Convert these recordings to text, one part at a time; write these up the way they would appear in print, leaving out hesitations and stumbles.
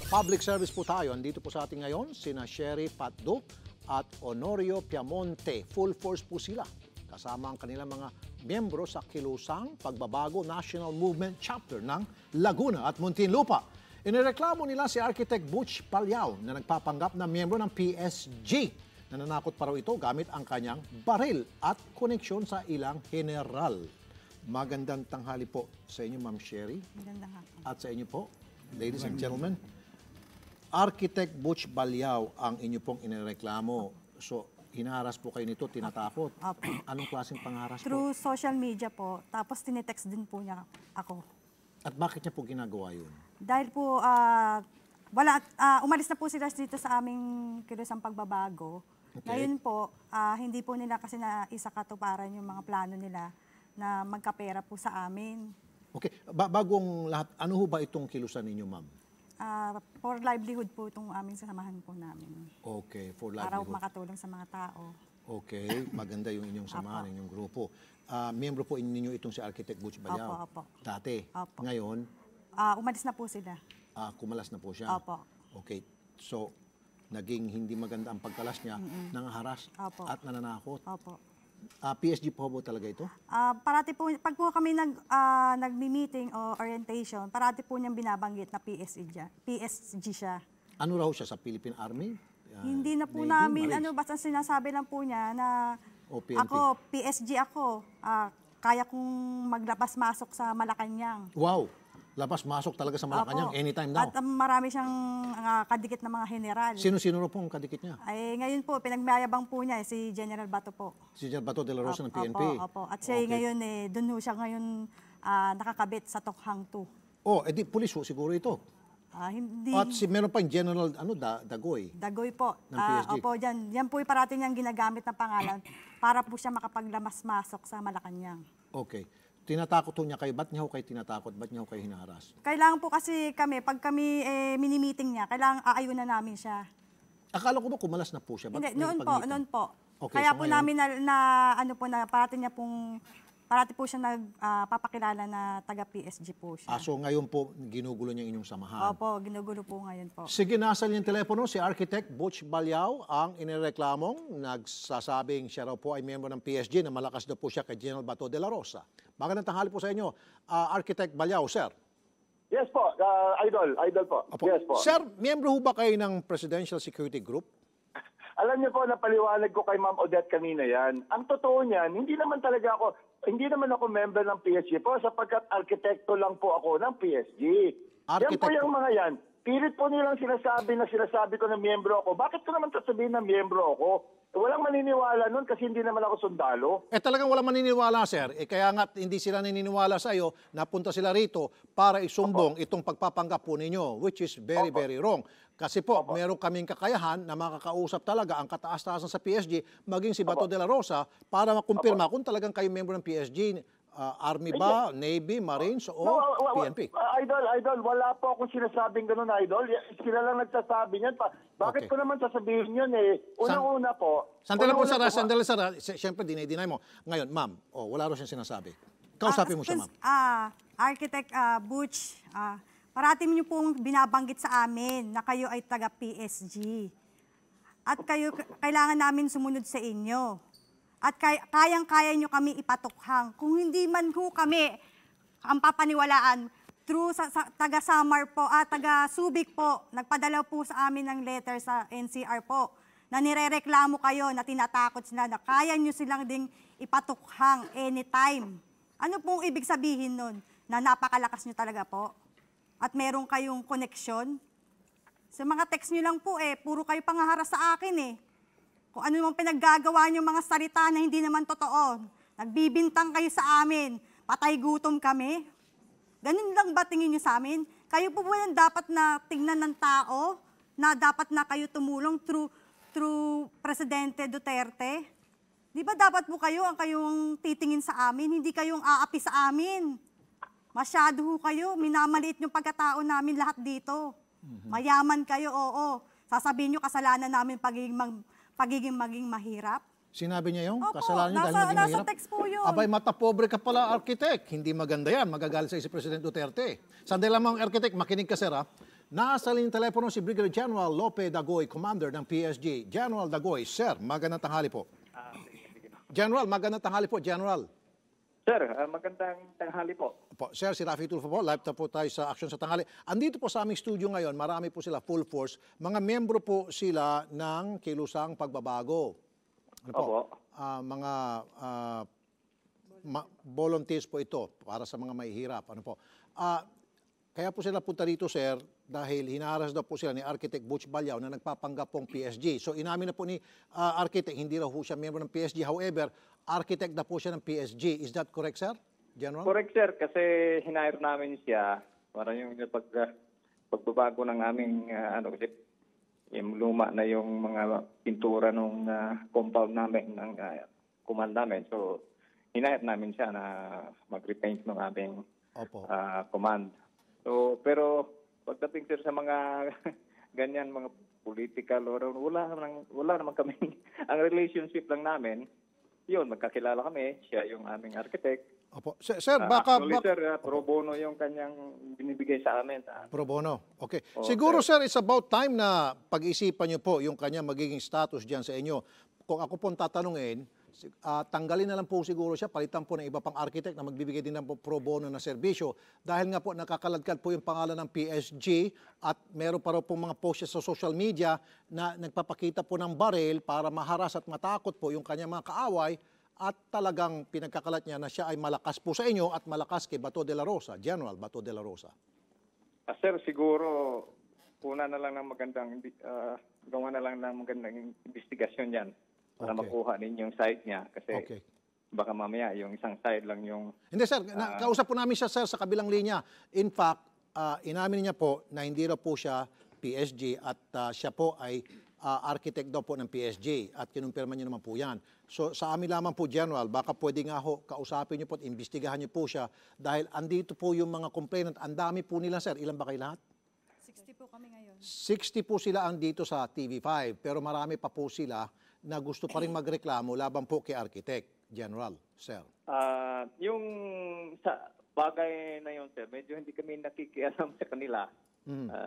Public service po tayo. Andito po sa atin ngayon sina Sherry Patduc at Honorio Piamonte. Full force po sila. Kasama ang kanilang mga miyembro sa Kilusang Pagbabago National Movement Chapter ng Laguna at Muntinlupa. Inireklamo nila si Architect Butch Palyao na nagpapanggap na miyembro ng PSG. Nananakot pa raw ito gamit ang kanyang baril at koneksyon sa ilang general. Magandang tanghali po sa inyo, Ma'am Sherry. Magandang hapon. At sa inyo po, ladies and gentlemen. Architect Butch Palyao ang inyo pong inireklamo. So, hinaharas po kayo nito, tinatakot. Opo. Anong klaseng pangaras po? Through social media po, tapos tinetext din po niya ako. At bakit niya po ginagawa yun? Dahil po, umalis na po sila dito sa aming Kilusang Pagbabago. Okay. Ngayon po, hindi po nila kasi na isakatuparan yung mga plano nila na magkapera po sa amin. Okay, bagong lahat, ano ho ba itong kilusan ninyo, ma'am? For livelihood po itong aming sasamahan po namin. Okay, for Para livelihood. makatulong sa mga tao. Okay, maganda yung inyong samahan, inyong grupo. Miyembro po ninyo itong si Architect Butch Palyao? Opo. Dati? Opo. Ngayon? Umalis na po sila. Kumalas na po siya? Opo. Okay, so naging hindi maganda ang pagkalas niya, nangaharas at nananakot. Opo. PSG po ba talaga ito? Parati po, pag po kami nagmi-meeting o orientation, parati po niyang binabanggit na PSG siya. Ano raw siya, sa Philippine Army? Hindi na po Navy, namin, Marines? basta sinasabi lang po niya na PNP. ako, PSG ako, kaya kong maglabas-masok sa Malacanang. Wow! Labas-masok talaga sa Malacanang, Opo. anytime now. At marami siyang kadikit na mga general. Sino-sino raw pong kadikit niya? Ay, ngayon po, pinagmayabang po niya, si General Bato po. Si General Bato de la Rosa ng PNP? Opo. At siya ngayon, doon siya ngayon nakakabit sa Tokhang 2. Oh, edi pulis ho siguro ito. Hindi. At meron pa yung General Dagoy. Dagoy po. Ng PSG. Opo, yan po yung parati niyang ginagamit na pangalan para po siya makapaglamas-masok sa Malacanang. Okay. Tinatakot ho niya kayo. Ba't niya ho kayo tinatakot? Ba't niya ho kayo hinaharas? Kailangan po kasi kami, pag kami mini-meeting niya, kailangan aayunan namin siya. Akala ko ba kumalas na po siya? Ba't Hindi, may pagnitan? noon po. Okay, Kaya so po ngayon? namin parati po siya nagpapakilala na taga PSG po siya. So ngayon po, ginugulo niya inyong samahan. Opo, ginugulo po ngayon po. Sige, nasa yung telepono si Architect Butch Palyao ang inireklamong nagsasabing siya raw po ay miyembro ng PSG na malakas daw po siya kay General Bato de la Rosa. Magandang tanghali po sa inyo, Architect Palyao, sir. Yes po, idol po. Opo. Yes po. Sir, miyembro ho ba kayo ng Presidential Security Group? Alam niyo po, napaliwanag ko kay Ma'am Odette kanina yan. Ang totoo niyan, hindi naman ako member ng PSG po sapagkat arkitekto lang po ako ng PSG. Yan po yung mga yan. Pilit po nilang sinasabi ko na miyembro ako. Bakit ko naman sasabihin na miyembro ako? Walang maniniwala nun kasi hindi naman ako sundalo. Talagang walang maniniwala, sir. Kaya nga hindi sila naniniwala sa iyo, napunta sila rito para isumbong itong pagpapanggap po ninyo, which is very, very wrong. Kasi po, meron kaming kakayahan na makakausap talaga ang kataas-taasan sa PSG, maging si Bato de la Rosa, para makumpirma kung talagang kayo member ng PSG, Army ba, Navy, Marines, o PNP? Idol, wala po akong sinasabing ganun, Idol. Sila lang nagsasabi niyan. Bakit ko naman sasabihin yun eh? Una-una po. Sandali po, Sara. Siyempre, dinay mo. Ngayon, ma'am, wala rin siyang sinasabi. Kausapin mo siya, ma'am. Architect Butch, parati niyo pong binabanggit sa amin na kayo ay taga PSG. At kailangan namin sumunod sa inyo. At kayang-kaya nyo kami ipatukhang. Kung hindi man ho kami ang papaniwalaan, through sa taga Samar po, taga Subic po, nagpadala po sa amin ng letter sa NCR po, na nirereklamo kayo, na tinatakot sila, na kaya nyo silang ding ipatukhang anytime. Ano pong ibig sabihin nun? Na napakalakas nyo talaga po? At meron kayong koneksyon? Sa mga text nyo lang po puro kayo pangaharas sa akin Kung ano naman pinaggagawa niyo mga salita na hindi naman totoo. Nagbibintang kayo sa amin. Patay gutom kami. Ganun lang ba tingin niyo sa amin? Kayo po ba yan dapat na tingnan ng tao? Na dapat na kayo tumulong through Presidente Duterte? Di ba dapat po kayo ang kayong titingin sa amin? Hindi kayong aapi sa amin. Masyado ho kayo. Minamaliit yung pagkatao namin lahat dito. Mayaman kayo, oo. Sasabihin niyo kasalanan namin maging mahirap? Sinabi niya yung Opo, kasalanan niyo dahil maging mahirap? nasa text po yun. Abay, matapobre ka pala, architect. Hindi maganda yan. Magagalit sa si President Duterte. Sandali lamang, architect, makinig ka, sir, ha? Nasa linyang telepono si Brigadier General Lope Dagoy, Commander ng PSG. General Dagoy, Sir, magandang tanghali po. General, magandang tanghali po, General. Sir, magandang tanghali po. Po, Sir, si Rafi Tulfo po, live na po tayo sa Aksyon sa Tanghali. Andito po sa aming studio ngayon, marami po sila full force. Mga membro po sila ng Kilusang Pagbabago. Ano po? Opo. Mga volunteers po ito para sa mga mahihirap. Ano po? Kaya po sila punta dito, sir, dahil hinaharas daw po sila ni Architect Butch Balyaw na nagpapanggap pong PSG. So inamin na po ni Architect, hindi raw po siya member ng PSG. However, Architect na po siya ng PSG. Is that correct, sir? General? Correct, sir, kasi hinire namin siya para yung pagbabago ng aming yung luma na yung mga pintura ng compound namin, ng command namin. So, hinire namin siya na mag-repaint ng aming command. So, pero pagdating sir sa mga ganyan, mga political, wala naman kami. Ang relationship lang namin, yun, magkakilala kami. Siya yung aming architect. Opo. Sir, baka... Actually, sir, pro bono yung kanyang binibigay sa amin. Pro bono. Okay. Oh, Siguro, sir, it's about time na pag-isipan niyo po yung kanyang magiging status dyan sa inyo. Kung ako pong tatanungin, tanggalin na lang po siguro siya, palitan po ng iba pang architect na magbibigay din ng pro bono na serbisyo. Dahil nga po nakakaladkad po yung pangalan ng PSG at meron pa raw pong mga posts sa social media na nagpapakita po ng baril para maharas at matakot po yung kanyang mga kaaway at talagang pinagkakalat niya na siya ay malakas po sa inyo at malakas kay Bato de la Rosa, General Bato de la Rosa. Sir, siguro una na lang ng magandang gawa na lang ng magandang investigasyon yan para makuha ninyong side niya kasi baka mamaya yung isang side lang yung... Hindi sir, kausap po namin siya sir sa kabilang linya. In fact, inamin niya po na hindi raw po siya PSG at siya po ay architect daw po ng PSG at kinumpirma niyo naman po yan. So sa amin lamang po, General, baka pwede nga ho, kausapin niyo po at imbestigahan niyo po siya dahil andito po yung mga complainant. Ang dami po nila, sir. Ilan ba kayo lahat? 60 po kami ngayon. 60 po sila ang dito sa TV5 pero marami pa po sila na gusto pa rin magreklamo laban po kay Architect, General, sir. Yung sa bagay na yun, sir, medyo hindi kami nakikialam sa kanila.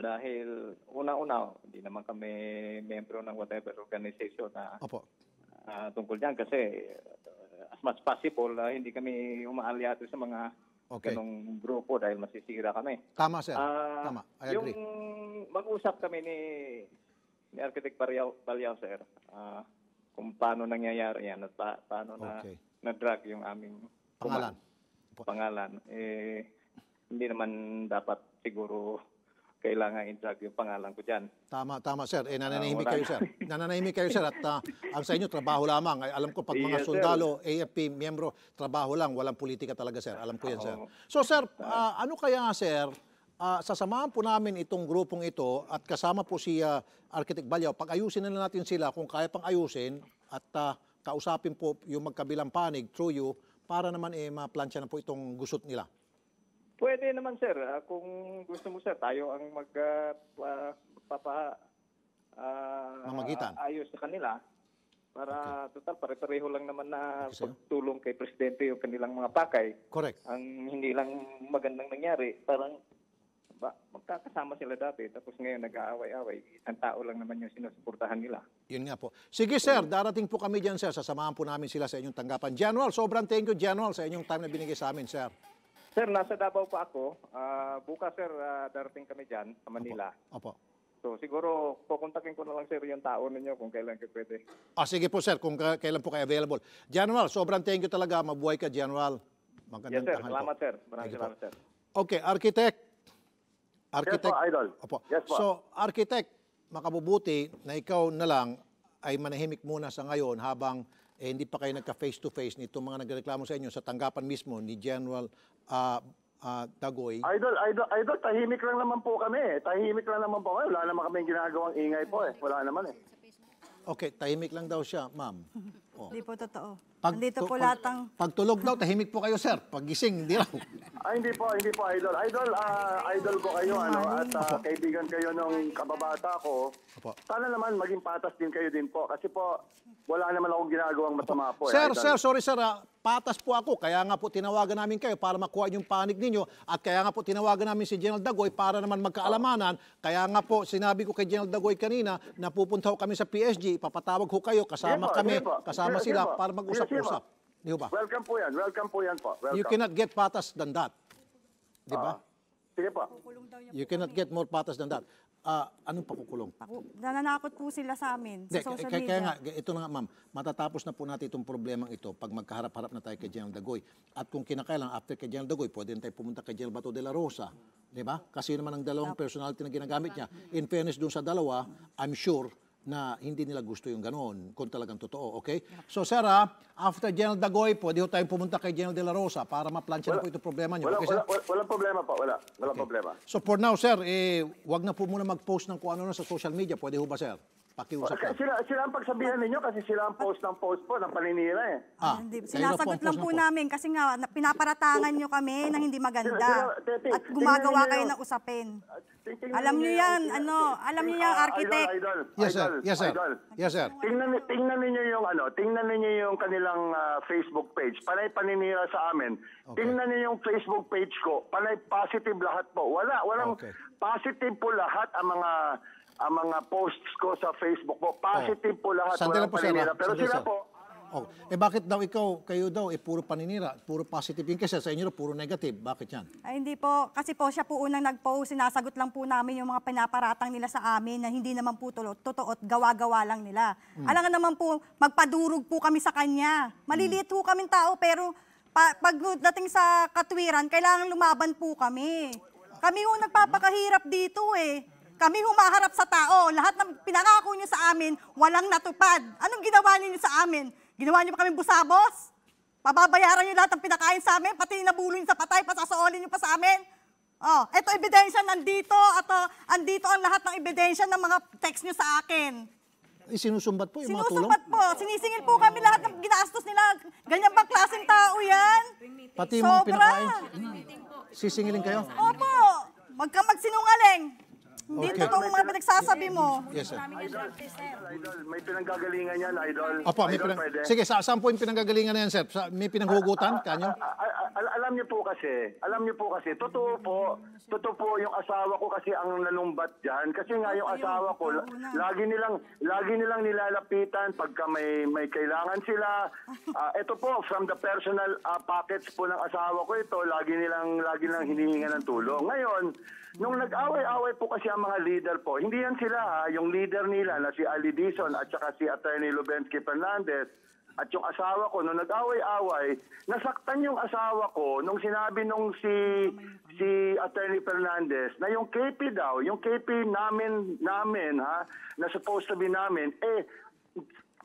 Dahil una-una, hindi naman kami membro ng whatever organization na tungkol dyan kasi as much possible, hindi kami umaalyado sa mga ganong grupo dahil masisira kami. Tama, sir. Tama. I agree. Yung mag-usap kami ni Architect Balyaw, sir, kung paano nangyayari yan at paano na-drag yung aming pangalan. Hindi naman dapat siguro kailangan i-drag yung pangalan ko dyan. Tama, sir. Nananahimik kayo, sir. Nananahimik kayo, sir. At ang sa inyo, trabaho lamang. Ay, alam ko, pag mga sundalo, AFP, miyembro, trabaho lang. Walang politika talaga, sir. Alam ko yan, sir. So, sir, ano kaya, sir, sasamahan po namin itong grupong ito at kasama po si Architect Balyaw. Pag-ayusin na natin sila kung kaya pang ayusin at kausapin po yung magkabilang panig through you para naman ma-plansya na po itong gusot nila. Pwede naman, sir. Kung gusto mo, sir, tayo ang mamagitan. Ayos sa kanila. Para total, pare-pareho lang naman na pagtulong kay Presidente yung kanilang mga pakay. Correct. Ang hindi lang magandang nangyari, parang magkakasama sila dati, tapos ngayon nag-aaway-aaway. Isang tao lang naman yung sinusuportahan nila. Yun nga po. Sige, sir, darating po kami dyan, sir. Sasamahan po namin sila sa inyong tanggapan. General, sobrang thank you, General, sa inyong time na binigay sa amin, sir. Sir, nasa Davao pa ako. Bukas, sir, darating kami dyan sa Manila. Opo. So, siguro, pupuntakin ko na lang, sir, yung tao ninyo kung kailan kayo pwede. Sige po, sir, kung kailan po kayo available. General, sobrang thank you talaga. Mabuhay ka, General. Yes, sir. Salamat, sir. Maraming salamat, sir. Okay, Architect. Yes po, Idol. Opo. Yes po. So, Architect, makabubuti na ikaw na lang ay manahimik muna sa ngayon habang hindi pa kayo nagka-face-to-face nitong mga nagreklamo sa inyo sa tanggapan mismo ni General Dagoy. Idol, tahimik lang naman po kami. Tahimik lang naman po kami. Wala naman kami ginagawang ingay po eh. Wala naman eh. Okay, tahimik lang daw siya, ma'am. Hindi po totoo. Nandito po lahat ng... Pagtulog daw, tahimik po kayo, sir. Paggising, hindi raw. Hindi po, idol. Idol ko kayo, at kaibigan kayo nung kababata ko. Opo. Sana naman maging patas din kayo din po. Kasi po, wala naman akong ginagawang masama po. Sir, Idol. sorry sir, patas po ako. Kaya nga po tinawagan namin kayo para makuha yung panig ninyo. At kaya nga po tinawagan namin si General Dagoy para naman magkaalamanan. Kaya nga po, sinabi ko kay General Dagoy kanina na pupunta ho kami sa PSG, papatawag ho kayo, kasama kami, kasama sila para mag-usap-usap. Di ba? Welcome po yan po. Welcome. You cannot get patas than that. Di ba? Sige po. You cannot get more patas than that. Anong pakukulong? Nananakot po sila sa amin sa social media. Kaya nga, ito na nga ma'am, matatapos na po natin itong problemang ito pag magkaharap-harap na tayo kay General Dagoy. At kung kinakailangan, after kay General Dagoy, pwede na tayo pumunta kay General Bato de la Rosa. Di ba? Kasi yun naman ang dalawang personality na ginagamit niya. In fairness dun sa dalawa, I'm sure na hindi nila gusto yung ganoon, kung talagang totoo, okay? So, sir, after General Dagoy, pwede ho tayong pumunta kay General de la Rosa para ma-plancha na po itong problema niyo. Okay, sir? Walang problema po, walang Okay. problema. So, for now, sir, wag na po muna mag-post ng kung ano sa social media. Pwede ho ba, sir? Pakiusap lang. Sila ang pagsabihan ninyo kasi sila ang post po ng paninira eh. Hindi, kayo sinasagot na lang po po ang post namin kasi nga pinaparatangan nyo kami ng hindi maganda at gumagawa kayo ng usapin. Alam nyo yan, alam nyo yan, architect. Yes, sir. Yes, sir. Idol. Yes, sir. Tingnan niyo yung kanilang Facebook page. Panay paninira sa amin. Okay. Tingnan niyo yung Facebook page ko. Panay positive lahat po. Walang Okay. positive po lahat ang mga posts ko sa Facebook po. Positive po lahat. Sandali Walang po, sir. paninira. Pero Sandali, sila sir. po, Bakit daw kayo daw, puro paninira, puro positive yung kasi sa inyo, puro negative. Bakit yan? Ay hindi po, kasi po siya po unang nag-post, sinasagot lang po namin yung mga pinaparatang nila sa amin na hindi naman po totoo at gawa-gawa lang nila. Alam nga naman po, magpadurog po kami sa kanya. Maliliit po kaming tao pero pagdating sa katwiran, kailangan lumaban po kami. Kami ho nagpapakahirap dito eh. Kami humaharap sa tao. Lahat ng pinangako niyo sa amin, walang natupad. Anong ginawa niyo sa amin? Ginawa niyo pa kami busabos? Pababayaran niyo lahat ng pinakain sa amin, pati nabulo niyo sa patay, pasasaolin niyo pa sa amin? Ito ebidensya nandito at andito ang lahat ng ebidensya ng mga text niyo sa akin. Sinusumbat po yung mga tulong? Sinusumbat po. Sinisingil po kami lahat ng ginastos nila. Ganyan bang klaseng tao yan? Pati yung mga Sobra. pinakain? Sisingilin kayo? Opo. Wag kang magsinungaling. Hindi Okay. totoo ang mga pinagsasabi mo. Yes, sir. Idol, may pinanggagalingan yan, Idol. Opo, Idol, pwede. sige, saan po yung pinanggagalingan na yan, sir? May pinanghugutan kanyo? Alam niyo po kasi, totoo po yung asawa ko kasi ang nanumbat diyan. Kasi nga yung asawa ko, lagi nilang nilalapitan pagka may kailangan sila. Ito po, from the personal pockets po ng asawa ko ito, lagi nilang hinihinga ng tulong. Ngayon, nung nag-away-away po kasi ang mga leader po, hindi yan sila yung leader nila na si Ali Dizon at saka si Attorney Lubensky Fernandez at yung asawa ko, nung nag-away-away, nasaktan yung asawa ko nung sinabi nung si Attorney Fernandez na yung KP daw, yung KP namin na supposed to be namin,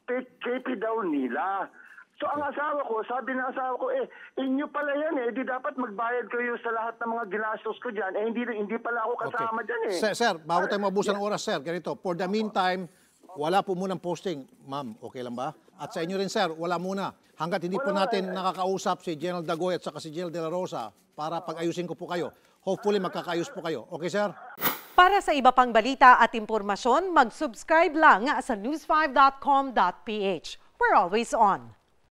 KP daw nila. So ang asawa ko, sabi ng asawa ko, inyo pala yan di dapat magbayad kayo sa lahat ng mga ginastos ko dyan. Hindi pala ako kasama dyan Sir, bago tayo mabusan ng oras, sir, ganito, for the meantime, wala po munang posting. Ma'am, okay lang ba? At sa inyo rin, sir, wala muna. Hanggat hindi po natin nakakausap si General Dagoy at saka si General de la Rosa para pag-ayusin ko po kayo. Hopefully, magkakaayos po kayo. Okay, sir? Para sa iba pang balita at impormasyon, mag-subscribe lang sa news5.com.ph. We're always on.